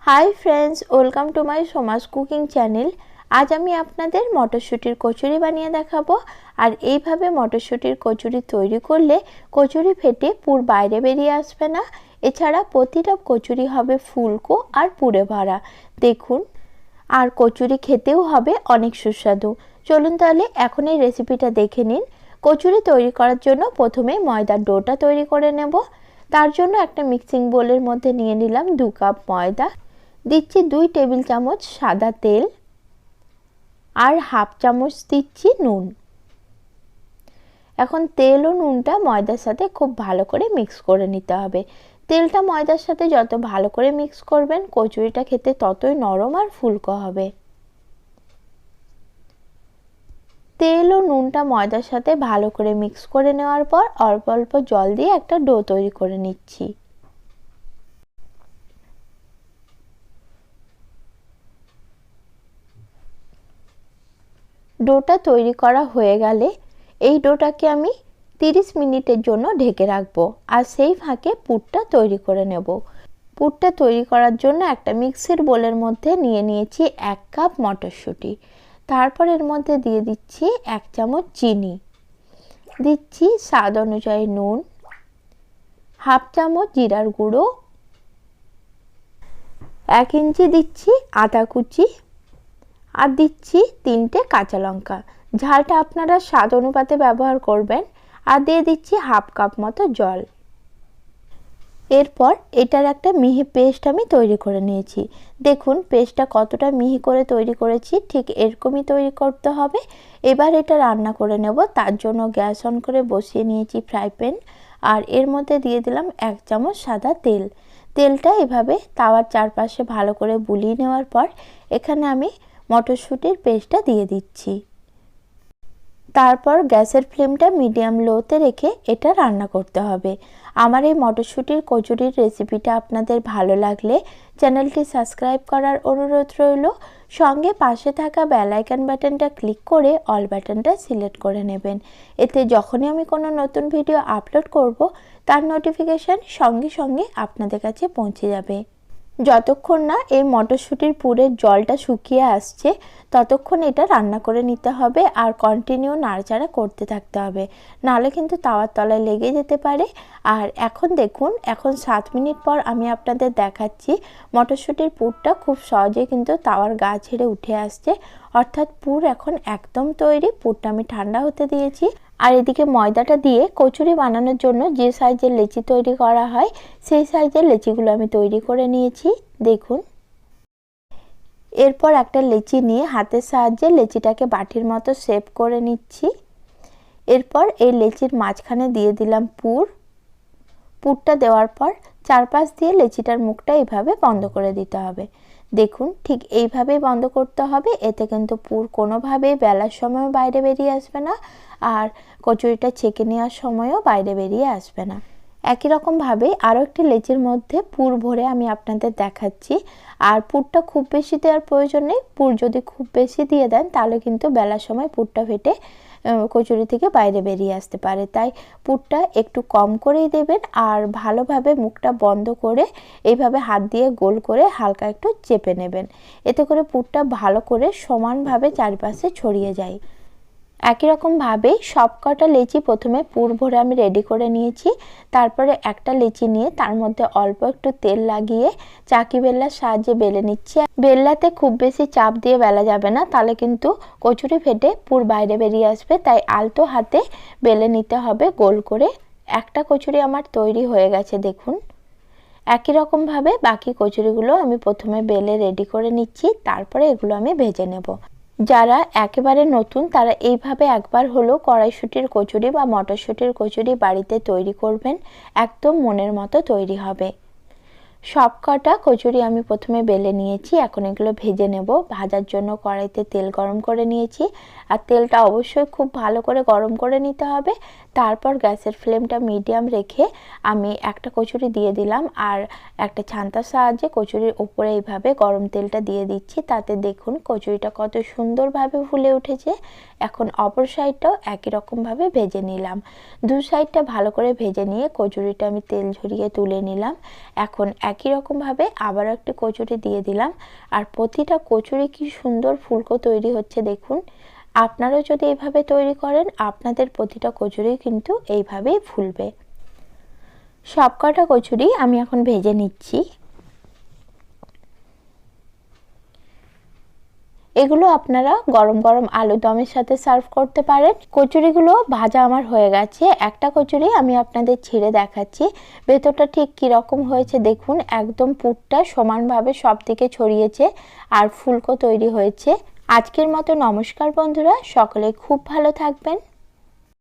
High friends welcome to my Soma's cooking channel. आज आमी आपनादेर मटरशुटिर कचुरी बानिये देखाबो। और এইভাবে মটরশুটির কচুরি তৈরি করলে কচুরি ফেটে পুর বাইরে বেরিয়ে আসবে না। এছাড়া প্রতিটা কচুরি হবে ফুলকো আর পুরে ভরা। দেখুন, আর কচুরি খেতেও হবে অনেক সুস্বাদু। চলুন তাহলে এখন এই রেসিপিটা দেখে নিন। কচুরি তৈরি করার জন্য প্রথমে ময়দার ডোটা তৈরি করে নেব। তার জন্য একটা মিক্সিং বোলের মধ্যে নিয়ে নিলাম 2 কাপ ময়দা, দিচ্ছি 2 টেবিল চামচ সাদা তেল আর হাফ চামচ দিচ্ছি নুন। এখন তেল ও নুনটা ময়দার সাথে খুব ভালো করে মিক্স করে নিতে হবে। তেলটা ময়দার সাথে যত ভালো করে মিক্স করবেন কচুরিটা খেতে ততই নরম আর ফুলকো হবে। তেল ও নুনটা ময়দার সাথে ভালো করে মিক্স করে নেওয়ার পর অল্প অল্প জল দিয়ে একটা ডো তৈরি করে নিচ্ছি। ডোটা তৈরি করা হয়ে গেলে এই ডোটাকে আমি 30 মিনিটের জন্য ঢেকে রাখবো। আর সেই ফাঁকে পুরটা তৈরি করে নেব। পুরটা তৈরি করার জন্য একটা মিক্সির বোলের মধ্যে নিয়ে নিয়েছি 1 কাপ মটরশুঁটি। তারপর এর মধ্যে দিয়ে দিচ্ছি 1 চামচ চিনি, দিচ্ছি স্বাদ অনুযায়ী নুন, হাফ চামচ জিরার গুঁড়ো, 1 ইঞ্চি দিচ্ছি আদা কুচি, আর দিচ্ছি 3টে কাঁচা লঙ্কা। ঝালটা আপনারা স্বাদ অনুপাতে ব্যবহার করবেন। আর দিয়ে দিচ্ছি হাফ কাপ মতো জল। এরপর এটার একটা মিহি পেস্ট আমি তৈরি করে নিয়েছি। দেখুন পেস্টটা কতটা মিহি করে তৈরি করেছি, ঠিক এরকমই তৈরি করতে হবে। এবার এটা রান্না করে নেব। তার জন্য গ্যাস অন করে বসিয়ে নিয়েছি ফ্রাই প্যান। আর এর মধ্যে দিয়ে দিলাম 1 চামচ সাদা তেল। তেলটা এভাবে তাওয়ার চারপাশে ভালো করে বুলিয়ে নেওয়ার পর এখানে আমি মটরশুঁটির পেস্টটা দিয়ে দিচ্ছি। তারপর গ্যাসের ফ্লেমটা মিডিয়াম লোতে রেখে এটা রান্না করতে হবে। আমার এই মটরশুঁটির কচুরির রেসিপিটা আপনাদের ভালো লাগলে চ্যানেলটি সাবস্ক্রাইব করার অনুরোধ রইল। সঙ্গে পাশে থাকা বেল আইকন বাটনটা ক্লিক করে অল বাটনটা সিলেক্ট করে নেবেন। এতে যখনই আমি কোনো নতুন ভিডিও আপলোড করব তার নোটিফিকেশান সঙ্গে সঙ্গে আপনাদের কাছে পৌঁছে যাবে। যতক্ষণ না এই মটরশুঁটির পুরের জলটা শুকিয়ে আসছে ততক্ষণ এটা রান্না করে নিতে হবে। আর কন্টিনিউ নাড়াচাড়া করতে থাকতে হবে, নাহলে কিন্তু তাওয়ার তলায় লেগে যেতে পারে। আর এখন দেখুন, এখন 7 মিনিট পর আমি আপনাদের দেখাচ্ছি মটরশুঁটির পুরটা খুব সহজে কিন্তু তাওয়ার গা ছেড়ে উঠে আসছে। অর্থাৎ পুর এখন একদম তৈরি। পুরটা আমি ঠান্ডা হতে দিয়েছি। আর এদিকে ময়দাটা দিয়ে কচুরি বানানোর জন্য যে সাইজের লেচি তৈরি করা হয় সেই সাইজের লেচিগুলো আমি তৈরি করে নিয়েছি। দেখুন, এরপর একটা লেচি নিয়ে হাতের সাহায্যে লেচিটাকে বাটির মতো শেপ করে নিচ্ছি। এরপর এই লেচির মাঝখানে দিয়ে দিলাম পুর। পুরটা দেওয়ার পর চারপাশ দিয়ে লেচিটার মুখটা এইভাবে বন্ধ করে দিতে হবে। দেখুন, ঠিক এইভাবেই বন্ধ করতে হবে। এতে কিন্তু পুর কোনোভাবেই বেলার সময় বাইরে বেরিয়ে আসবে না, আর কচুরিটা ছেঁকে নেওয়ার সময়ও বাইরে বেরিয়ে আসবে না। একই রকমভাবে আরও একটি লেচির মধ্যে পুর ভরে আমি আপনাদের দেখাচ্ছি। আর পুরটা খুব বেশি দেওয়ার প্রয়োজন নেই। পুর যদি খুব বেশি দিয়ে দেন তাহলে কিন্তু বেলার সময় পুরটা ফেটে কচুরি থেকে বাইরে বেরিয়ে আসতে পারে। তাই পুরটা একটু কম করেই দেবেন। আর ভালোভাবে মুখটা বন্ধ করে এইভাবে হাত দিয়ে গোল করে হালকা একটু চেপে নেবেন। এতে করে পুরটা ভালো করে সমানভাবে চারপাশে ছড়িয়ে যায়। একই রকমভাবে সব কটা লেচি প্রথমে পুর ভরে আমি রেডি করে নিয়েছি। তারপরে একটা লেচি নিয়ে তার মধ্যে অল্প একটু তেল লাগিয়ে চাকি বেল্লার সাহায্যে বেলে নিচ্ছি। বেল্লাতে খুব বেশি চাপ দিয়ে বেলা যাবে না, তাহলে কিন্তু কচুরি ফেটে পুর বাইরে বেরিয়ে আসবে। তাই আলতো হাতে বেলে নিতে হবে গোল করে। একটা কচুরি আমার তৈরি হয়ে গেছে দেখুন। একই রকমভাবে বাকি কচুরিগুলো আমি প্রথমে বেলে রেডি করে নিচ্ছি। তারপরে এগুলো আমি ভেজে নেব। যারা একেবারে নতুন তারা এইভাবে একবার হলেও কড়াইশুঁটির কচুরি বা মটরশুঁটির কচুরি বাড়িতে তৈরি করবেন। একদম মনের মতো তৈরি হবে। সব কটা কচুরি আমি প্রথমে বেলে নিয়েছি। এখন এগুলো ভেজে নেব। ভাজার জন্য কড়াইতে তেল গরম করে নিয়েছি। আর তেলটা অবশ্যই খুব ভালো করে গরম করে নিতে হবে, তারপর গ্যাসের ফ্লেমটা মিডিয়াম রেখে আমি একটা কচুরি দিয়ে দিলাম আর একটা ছান্তার সাহায্যে কচুরির উপরে এইভাবে গরম তেলটা দিয়ে দিচ্ছি। তাতে দেখুন কচুরিটা কত সুন্দরভাবে ফুলে উঠেছে। এখন অপর সাইডটাও একই রকমভাবে ভেজে নিলাম। দু সাইডটা ভালো করে ভেজে নিয়ে কচুরিটা আমি তেল ঝরিয়ে তুলে নিলাম। এখন একই রকমভাবে আবার একটি কচুরি দিয়ে দিলাম আর প্রতিটা কচুরি কি সুন্দর ফুলকো তৈরি হচ্ছে দেখুন। আপনারাও যদি এইভাবে তৈরি করেন আপনাদের প্রতিটা কচুরি কিন্তু এইভাবেই ফুলবে। সবকটা কচুরি আমি এখন ভেজে নিচ্ছি। এগুলো আপনারা গরম গরম আলুর দমের সাথে সার্ভ করতে পারেন। কচুরিগুলো ভাজা আমার হয়ে গেছে। একটা কচুরি আমি আপনাদের ছিঁড়ে দেখাচ্ছি, ভেতরটা ঠিক কীরকম হয়েছে দেখুন। একদম পুরটা সমানভাবে সব দিকে ছড়িয়েছে আর ফুলকো তৈরি হয়েছে। আজকের মতো নমস্কার বন্ধুরা, সকলে খুব ভালো থাকবেন।